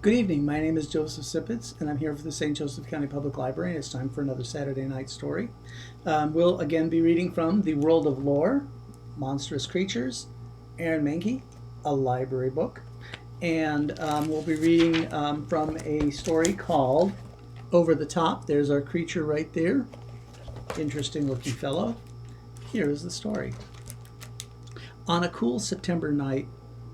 Good evening. My name is Joseph Sipitz, and I'm here for the St. Joseph County Public Library, and it's time for another Saturday night story. We'll again be reading from The World of Lore, Monstrous Creatures, Aaron Mahnke, a library book. And we'll be reading from a story called Over the Top. There's our creature right there. Interesting looking fellow. Here is the story. On a cool September night,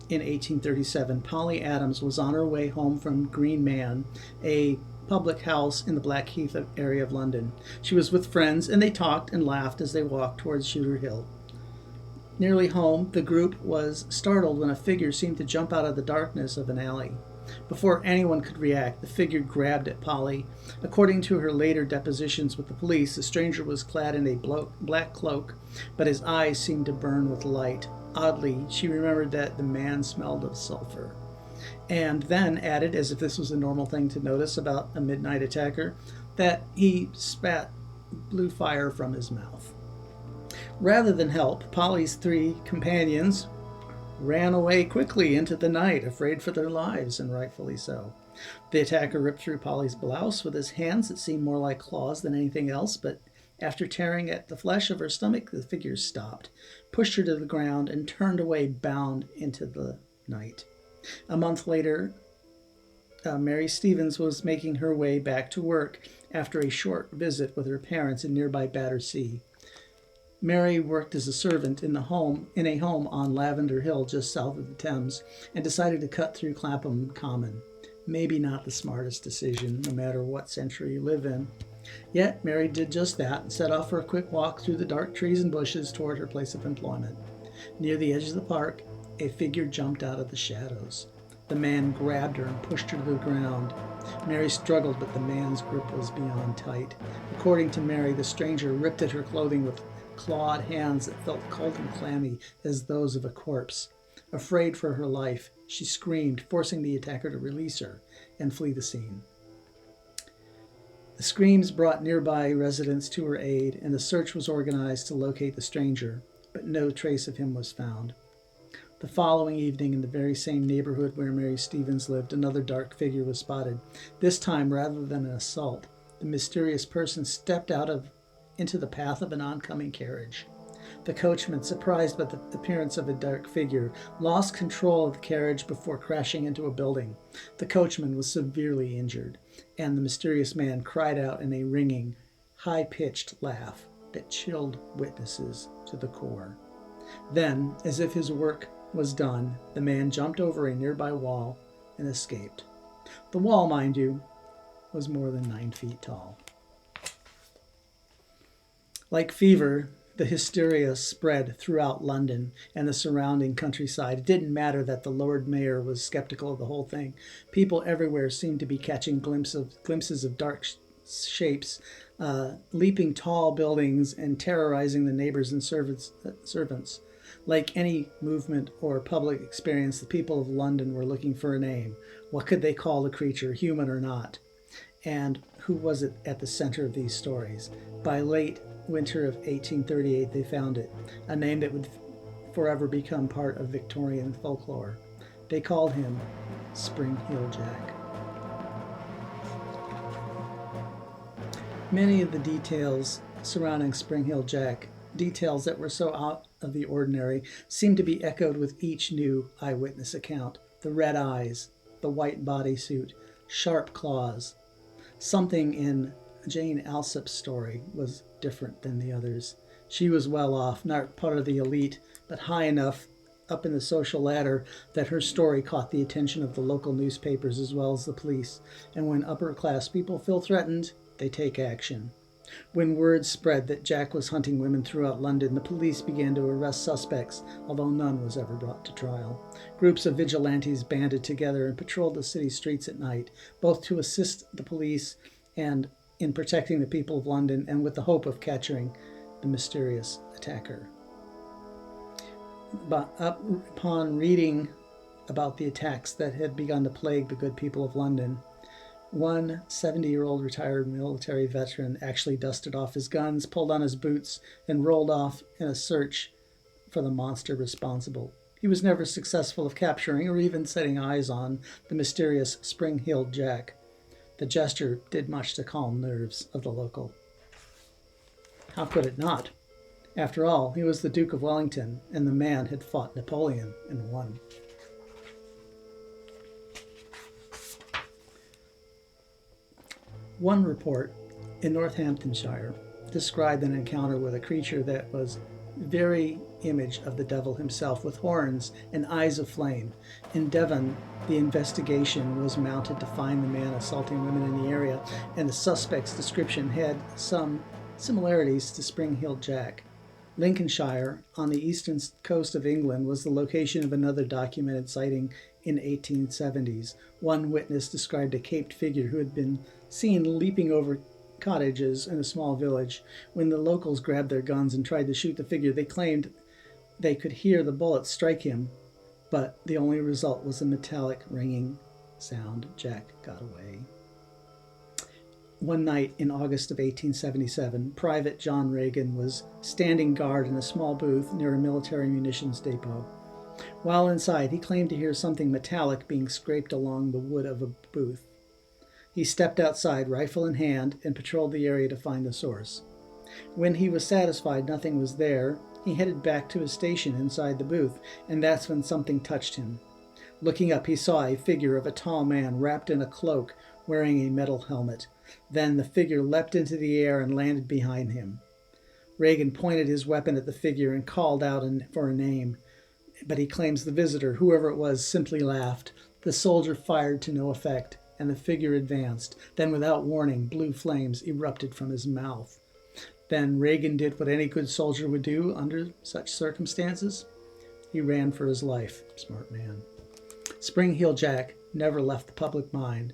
in 1837, Polly Adams was on her way home from Green Man, a public house in the Blackheath area of London. She was with friends, and they talked and laughed as they walked towards Shooter Hill. Nearly home, the group was startled when a figure seemed to jump out of the darkness of an alley. Before anyone could react, the figure grabbed at Polly. According to her later depositions with the police, the stranger was clad in a black cloak, but his eyes seemed to burn with light. Oddly, she remembered that the man smelled of sulfur, and then added, as if this was a normal thing to notice about a midnight attacker, that he spat blue fire from his mouth. Rather than help, Polly's three companions ran away quickly into the night, afraid for their lives, and rightfully so. The attacker ripped through Polly's blouse with his hands that seemed more like claws than anything else, but after tearing at the flesh of her stomach, the figure stopped, pushed her to the ground, and turned away, bound into the night. A month later, Mary Stevens was making her way back to work after a short visit with her parents in nearby Battersea. Mary worked as a servant in a home on Lavender Hill just south of the Thames, and decided to cut through Clapham Common. Maybe not the smartest decision, no matter what century you live in. Yet Mary did just that and set off for a quick walk through the dark trees and bushes toward her place of employment. Near the edge of the park, a figure jumped out of the shadows. The man grabbed her and pushed her to the ground. Mary struggled, but the man's grip was beyond tight. According to Mary, the stranger ripped at her clothing with clawed hands that felt cold and clammy as those of a corpse. Afraid for her life, she screamed, forcing the attacker to release her and flee the scene. The screams brought nearby residents to her aid, and the search was organized to locate the stranger, but no trace of him was found. The following evening, in the very same neighborhood where Mary Stevens lived, another dark figure was spotted. This time, rather than an assault, the mysterious person stepped into the path of an oncoming carriage. The coachman, surprised by the appearance of a dark figure, lost control of the carriage before crashing into a building. The coachman was severely injured, and the mysterious man cried out in a ringing, high-pitched laugh that chilled witnesses to the core. Then, as if his work was done, the man jumped over a nearby wall and escaped. The wall, mind you, was more than 9 feet tall. Like fever, the hysteria spread throughout London and the surrounding countryside. It didn't matter that the Lord Mayor was skeptical of the whole thing. People everywhere seemed to be catching glimpses of dark shapes, leaping tall buildings and terrorizing the neighbors and servants. Like any movement or public experience, the people of London were looking for a name. What could they call the creature, human or not? And who was it at the center of these stories? By late winter of 1838, they found it, a name that would forever become part of Victorian folklore. They called him Spring Heel Jack. Many of the details surrounding Spring Heel Jack, details that were so out of the ordinary, seemed to be echoed with each new eyewitness account. The red eyes, the white bodysuit, sharp claws. Something in Jane Alsop's story was different than the others. She was well off, not part of the elite, but high enough up in the social ladder that her story caught the attention of the local newspapers as well as the police. And when upper-class people feel threatened, they take action. When word spread that Jack was hunting women throughout London, the police began to arrest suspects, although none was ever brought to trial. Groups of vigilantes banded together and patrolled the city streets at night, both to assist the police and in protecting the people of London, and with the hope of capturing the mysterious attacker. But upon reading about the attacks that had begun to plague the good people of London, one 70-year-old retired military veteran actually dusted off his guns, pulled on his boots, and rolled off in a search for the monster responsible. He was never successful of capturing or even setting eyes on the mysterious spring-heeled Jack. The gesture did much to calm nerves of the local. How could it not? After all, he was the Duke of Wellington, and the man had fought Napoleon and won. One report in Northamptonshire described an encounter with a creature that was very image of the devil himself, with horns and eyes of flame. In Devon, the investigation was mounted to find the man assaulting women in the area, and the suspect's description had some similarities to Spring-Heeled Jack. Lincolnshire, on the eastern coast of England, was the location of another documented sighting in 1870s. One witness described a caped figure who had been seen leaping over cottages in a small village. When the locals grabbed their guns and tried to shoot the figure, they claimed they could hear the bullets strike him, but the only result was a metallic ringing sound. Jack got away. One night in August of 1877, Private John Reagan was standing guard in a small booth near a military munitions depot. While inside, he claimed to hear something metallic being scraped along the wood of a booth. He stepped outside, rifle in hand, and patrolled the area to find the source. When he was satisfied nothing was there, he headed back to his station inside the booth, and that's when something touched him. Looking up, he saw a figure of a tall man wrapped in a cloak, wearing a metal helmet. Then the figure leapt into the air and landed behind him. Reagan pointed his weapon at the figure and called out for a name, but he claims the visitor, whoever it was, simply laughed. The soldier fired to no effect, and the figure advanced. Then, without warning, blue flames erupted from his mouth. Then Reagan did what any good soldier would do under such circumstances. He ran for his life. Smart man. Spring-Heeled Jack never left the public mind,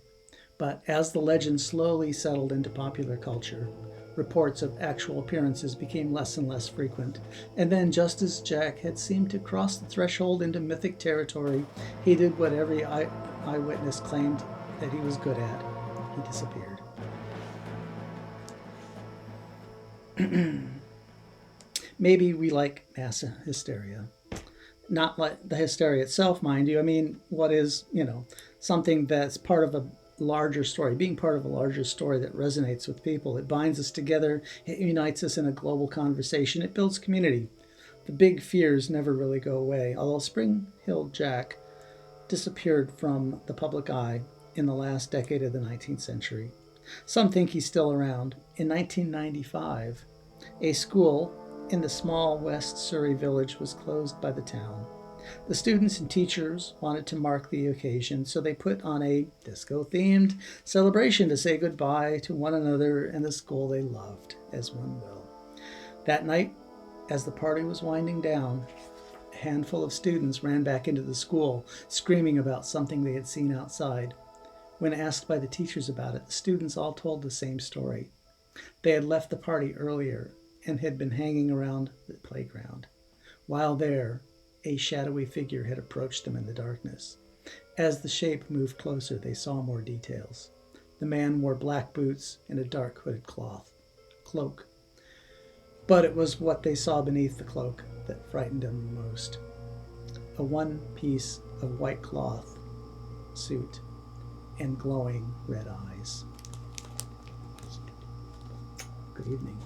but as the legend slowly settled into popular culture, reports of actual appearances became less and less frequent. And then, just as Jack had seemed to cross the threshold into mythic territory, he did what every eyewitness claimed that he was good at. He disappeared. Maybe we like mass hysteria. Not like the hysteria itself, mind you. I mean, what is, something that's part of a larger story, being part of a larger story that resonates with people. It binds us together. It unites us in a global conversation. It builds community. The big fears never really go away, although Spring-Heeled Jack disappeared from the public eye in the last decade of the 19th century. Some think he's still around. In 1995, a school in the small West Surrey village was closed by the town. The students and teachers wanted to mark the occasion, so they put on a disco-themed celebration to say goodbye to one another and the school they loved, as one will. That night, as the party was winding down, a handful of students ran back into the school, screaming about something they had seen outside. When asked by the teachers about it, the students all told the same story. They had left the party earlier and had been hanging around the playground. While there, a shadowy figure had approached them in the darkness. As the shape moved closer, they saw more details. The man wore black boots and a dark hooded cloak. But it was what they saw beneath the cloak that frightened them most. A one piece of white cloth suit and glowing red eyes. Good evening.